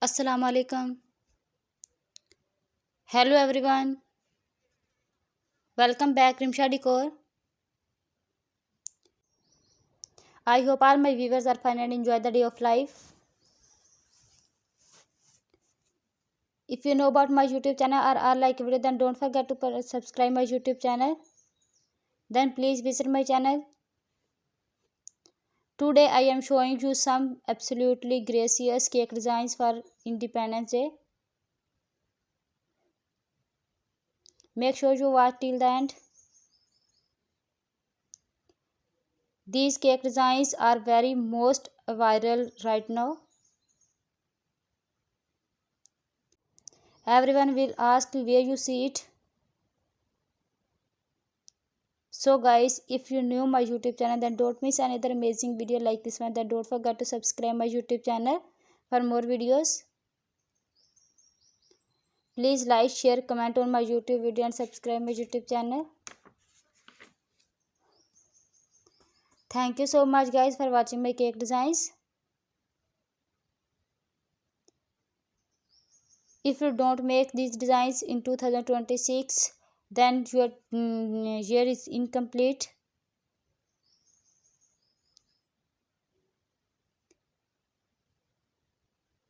Assalamu alaikum. Hello everyone. Welcome back Rimsha decor. I hope all my viewers are fine and enjoy the day of life. If you know about my YouTube channel or are like video, then don't forget to subscribe my YouTube channel. Then please visit my channel. Today I am showing you some absolutely gracious cake designs for Independence Day. Make sure you watch till the end. These cake designs are very most viral right now. Everyone will ask where you see it. So guys, if you new my YouTube channel, then don't miss another amazing video like this one. Then don't forget to subscribe my YouTube channel for more videos. Please like, share, comment on my YouTube video and subscribe my YouTube channel. Thank you so much guys for watching my cake designs. If you don't make these designs in 2026, then your year is incomplete.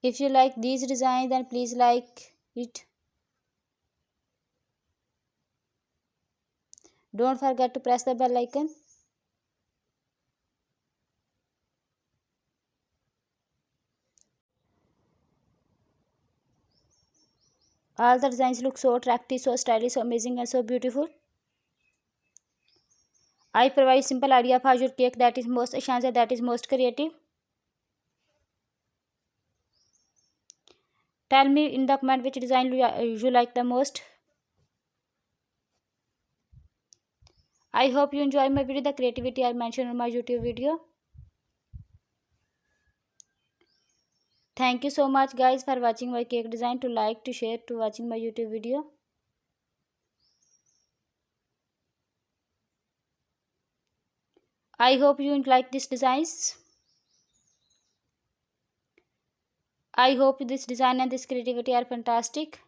If you like these designs, then please like it. Don't forget to press the bell icon. All the designs look so attractive, so stylish, so amazing and so beautiful. I provide simple idea for your cake that is most essential, that is most creative. Tell me in the comment which design you like the most. I hope you enjoy my video. The creativity I mentioned in my YouTube video. Thank you so much guys for watching my cake design. To like, to share, to watching my YouTube video. I hope you like these designs. I hope this design and this creativity are fantastic.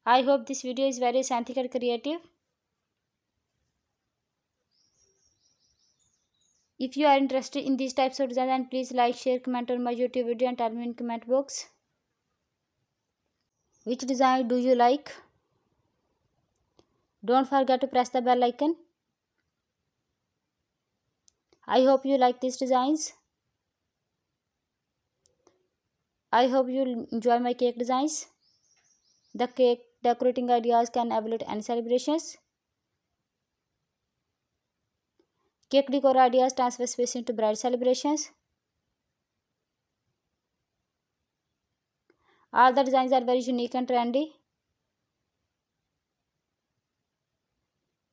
I hope this video is very authentic and creative. If you are interested in these types of design, then please like, share, comment on my YouTube video and tell me in comment box. Which design do you like? Don't forget to press the bell icon. I hope you like these designs. I hope you enjoy my cake designs. The cake decorating ideas can evaluate any celebrations. Cake decor ideas transfer space into bright celebrations. All the designs are very unique and trendy.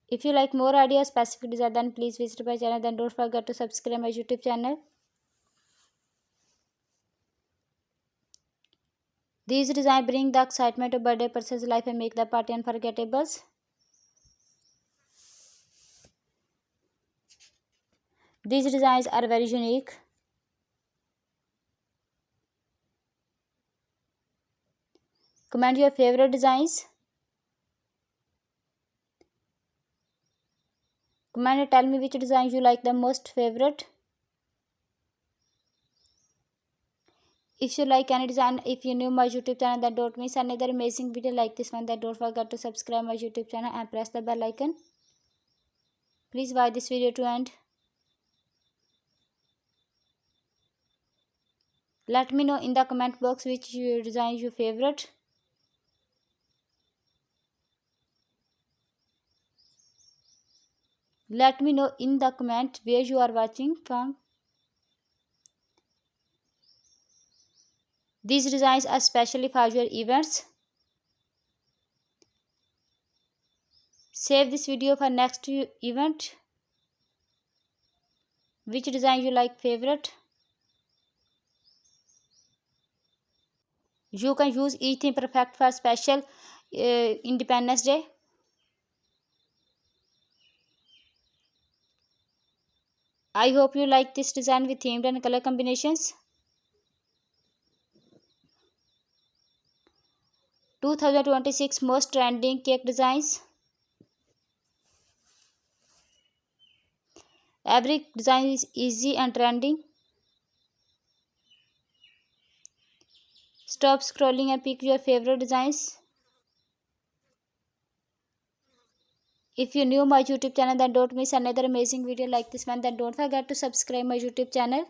If you like more ideas, specific design, then please visit my channel. Then don't forget to subscribe my YouTube channel. These designs bring the excitement of birthday person's life and make the party unforgettable. These designs are very unique. Comment your favorite designs. Comment and tell me which design you like the most favorite. If you like any design, if you new my YouTube channel, then don't miss another amazing video like this one. Then don't forget to subscribe my YouTube channel and press the bell icon. Please watch this video to end. Let me know in the comment box which design your favorite. Let me know in the comment where you are watching from. These designs are specially for your events. Save this video for next event. Which design you like favorite? You can use each thing perfect for special Independence Day. I hope you like this design with themed and color combinations. 2026 most trending cake designs. Every design is easy and trending. Stop scrolling and pick your favorite designs. If you're new to my YouTube channel, then don't miss another amazing video like this one. Then don't forget to subscribe my YouTube channel.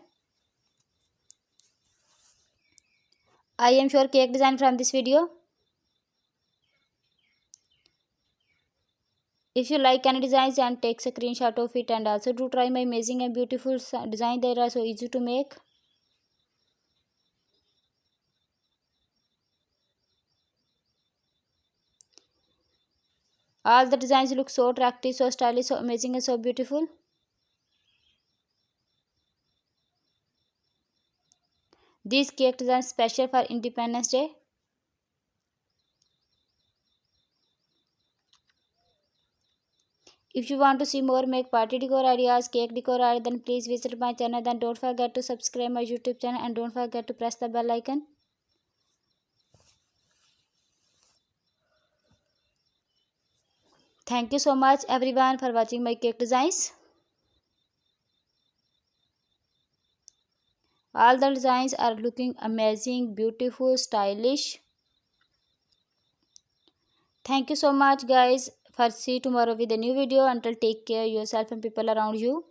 I am sure cake design from this video. If you like any designs, and take a screenshot of it, and also do try my amazing and beautiful design. They are so easy to make. All the designs look so attractive, so stylish, so amazing, and so beautiful. These cake designs special for Independence Day. If you want to see more make party decor ideas, cake decor ideas, then please visit my channel. Then don't forget to subscribe my YouTube channel, and don't forget to press the bell icon. Thank you so much everyone for watching my cake designs. All the designs are looking amazing, beautiful, stylish. Thank you so much guys. For see you tomorrow with a new video. Until take care yourself and people around you.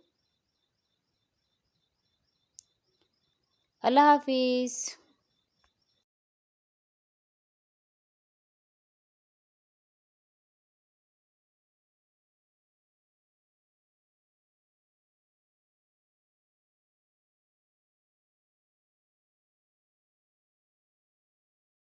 Allah Hafiz.